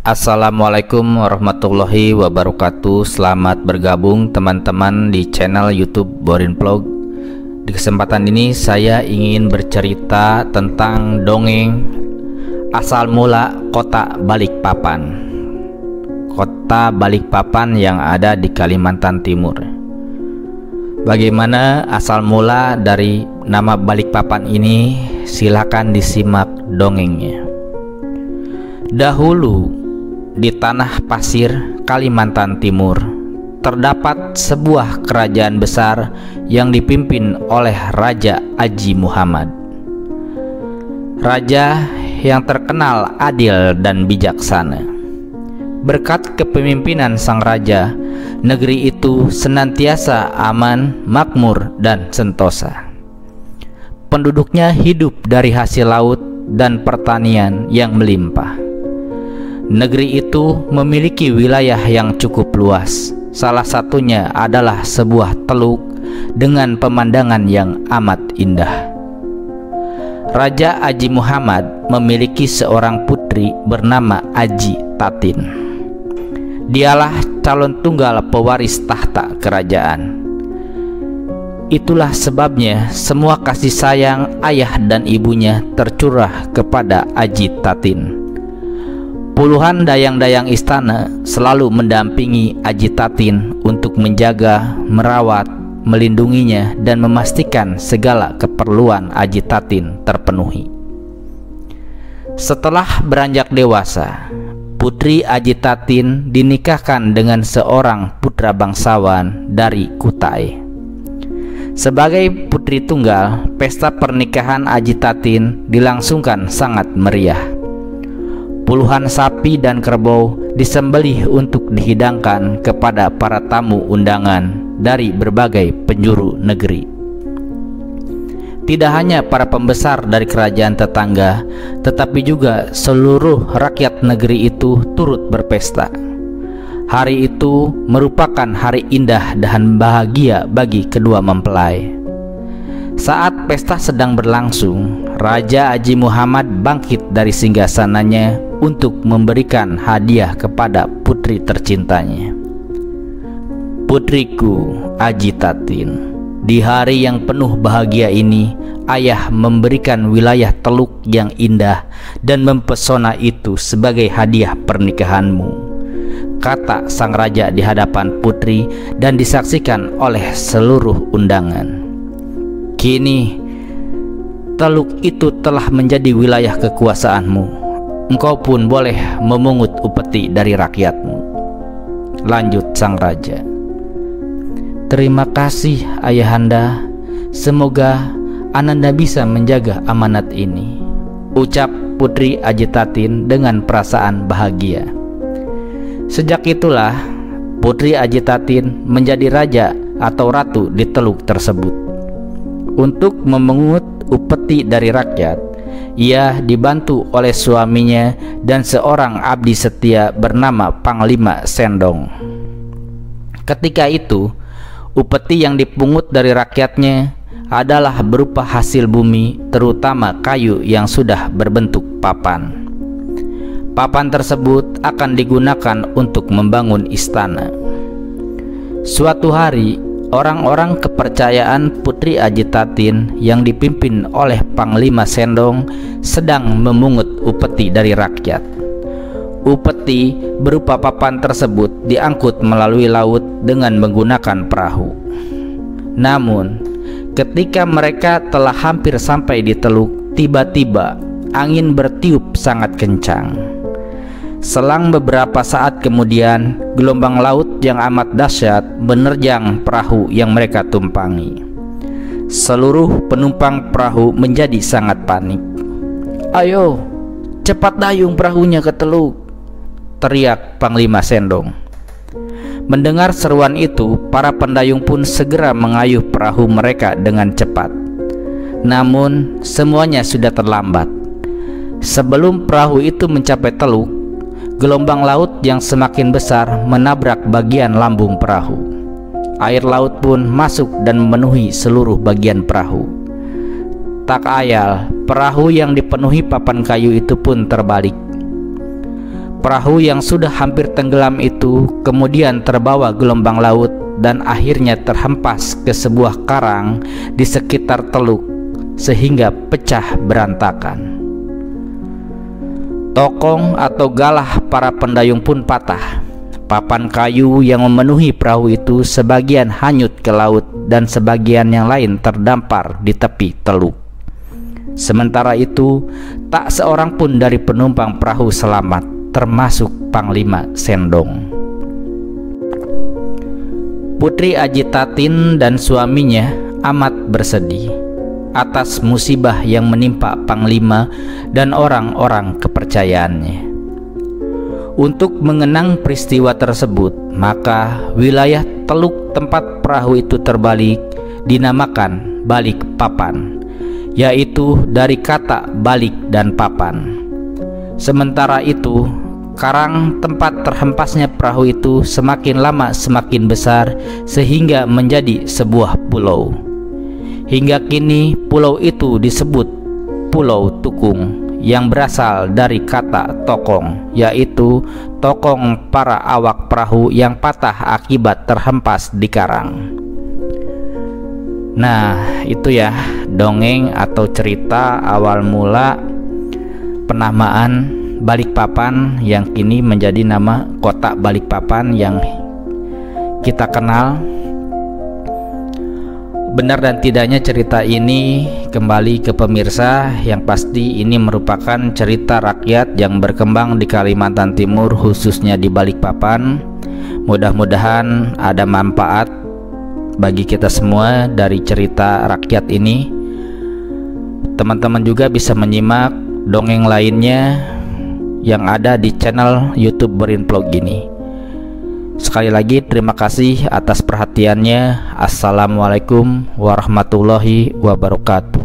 Assalamualaikum warahmatullahi wabarakatuh. Selamat bergabung teman-teman di channel YouTube Borin Vlog. Di kesempatan ini saya ingin bercerita tentang dongeng asal mula kota Balikpapan. Kota Balikpapan yang ada di Kalimantan Timur. Bagaimana asal mula dari nama Balikpapan ini? Silakan disimak dongengnya. Dahulu di tanah pasir Kalimantan Timur terdapat sebuah kerajaan besar yang dipimpin oleh Raja Aji Muhammad. Raja yang terkenal adil dan bijaksana. Berkat kepemimpinan sang raja, negeri itu senantiasa aman, makmur, dan sentosa. Penduduknya hidup dari hasil laut dan pertanian yang melimpah. Negeri itu memiliki wilayah yang cukup luas. Salah satunya adalah sebuah teluk dengan pemandangan yang amat indah. Raja Aji Muhammad memiliki seorang putri bernama Aji Tatin. Dialah calon tunggal pewaris tahta kerajaan. Itulah sebabnya semua kasih sayang ayah dan ibunya tercurah kepada Aji Tatin. Puluhan dayang-dayang istana selalu mendampingi Aji Tatin untuk menjaga, merawat, melindunginya, dan memastikan segala keperluan Aji Tatin terpenuhi. Setelah beranjak dewasa, putri Aji Tatin dinikahkan dengan seorang putra bangsawan dari Kutai. Sebagai putri tunggal, pesta pernikahan Aji Tatin dilangsungkan sangat meriah. Puluhan sapi dan kerbau disembelih untuk dihidangkan kepada para tamu undangan dari berbagai penjuru negeri. Tidak hanya para pembesar dari kerajaan tetangga, tetapi juga seluruh rakyat negeri itu turut berpesta. Hari itu merupakan hari indah dan bahagia bagi kedua mempelai. Saat pesta sedang berlangsung, Raja Aji Muhammad bangkit dari singgasananya untuk memberikan hadiah kepada putri tercintanya. Putriku Aji Tatin, di hari yang penuh bahagia ini, ayah memberikan wilayah teluk yang indah dan mempesona itu sebagai hadiah pernikahanmu, kata sang raja di hadapan putri dan disaksikan oleh seluruh undangan. Kini teluk itu telah menjadi wilayah kekuasaanmu. Engkau pun boleh memungut upeti dari rakyatmu, lanjut sang raja. Terima kasih ayahanda. Semoga ananda bisa menjaga amanat ini, ucap putri Aji Tatin dengan perasaan bahagia. Sejak itulah putri Aji Tatin menjadi raja atau ratu di teluk tersebut. Untuk memungut upeti dari rakyat, ia dibantu oleh suaminya dan seorang abdi setia bernama Panglima Sendong. Ketika itu, upeti yang dipungut dari rakyatnya adalah berupa hasil bumi, terutama kayu yang sudah berbentuk papan. Papan tersebut akan digunakan untuk membangun istana. Suatu hari, orang-orang kepercayaan putri Aji Tatin yang dipimpin oleh Panglima Sendong sedang memungut upeti dari rakyat. Upeti berupa papan tersebut diangkut melalui laut dengan menggunakan perahu. Namun, ketika mereka telah hampir sampai di teluk, tiba-tiba angin bertiup sangat kencang. Selang beberapa saat kemudian, gelombang laut yang amat dahsyat menerjang perahu yang mereka tumpangi. Seluruh penumpang perahu menjadi sangat panik. "Ayo, cepat dayung perahunya ke teluk," teriak Panglima Sendong. Mendengar seruan itu, para pendayung pun segera mengayuh perahu mereka dengan cepat. Namun, semuanya sudah terlambat. Sebelum perahu itu mencapai teluk, gelombang laut yang semakin besar menabrak bagian lambung perahu. Air laut pun masuk dan memenuhi seluruh bagian perahu. Tak ayal, perahu yang dipenuhi papan kayu itu pun terbalik. Perahu yang sudah hampir tenggelam itu kemudian terbawa gelombang laut dan akhirnya terhempas ke sebuah karang di sekitar teluk sehingga pecah berantakan. Tokong atau galah para pendayung pun patah. Papan kayu yang memenuhi perahu itu sebagian hanyut ke laut dan sebagian yang lain terdampar di tepi teluk. Sementara itu, tak seorang pun dari penumpang perahu selamat, termasuk Panglima Sendong. Putri Aji Tatin dan suaminya amat bersedih atas musibah yang menimpa Panglima dan orang-orang kepercayaannya. Untuk mengenang peristiwa tersebut, maka wilayah teluk tempat perahu itu terbalik dinamakan Balikpapan, yaitu dari kata balik dan papan. Sementara itu, karang tempat terhempasnya perahu itu semakin lama semakin besar sehingga menjadi sebuah pulau. Hingga kini pulau itu disebut Pulau Tukung yang berasal dari kata tokong, yaitu tokong para awak perahu yang patah akibat terhempas di karang. Nah, itu ya dongeng atau cerita awal mula penamaan Balikpapan yang kini menjadi nama kota Balikpapan yang kita kenal. Benar dan tidaknya cerita ini kembali ke pemirsa, yang pasti ini merupakan cerita rakyat yang berkembang di Kalimantan Timur, khususnya di Balikpapan. Mudah-mudahan ada manfaat bagi kita semua dari cerita rakyat ini. Teman-teman juga bisa menyimak dongeng lainnya yang ada di channel YouTube Berinvlog ini. Sekali lagi terima kasih atas perhatiannya. Assalamualaikum warahmatullahi wabarakatuh.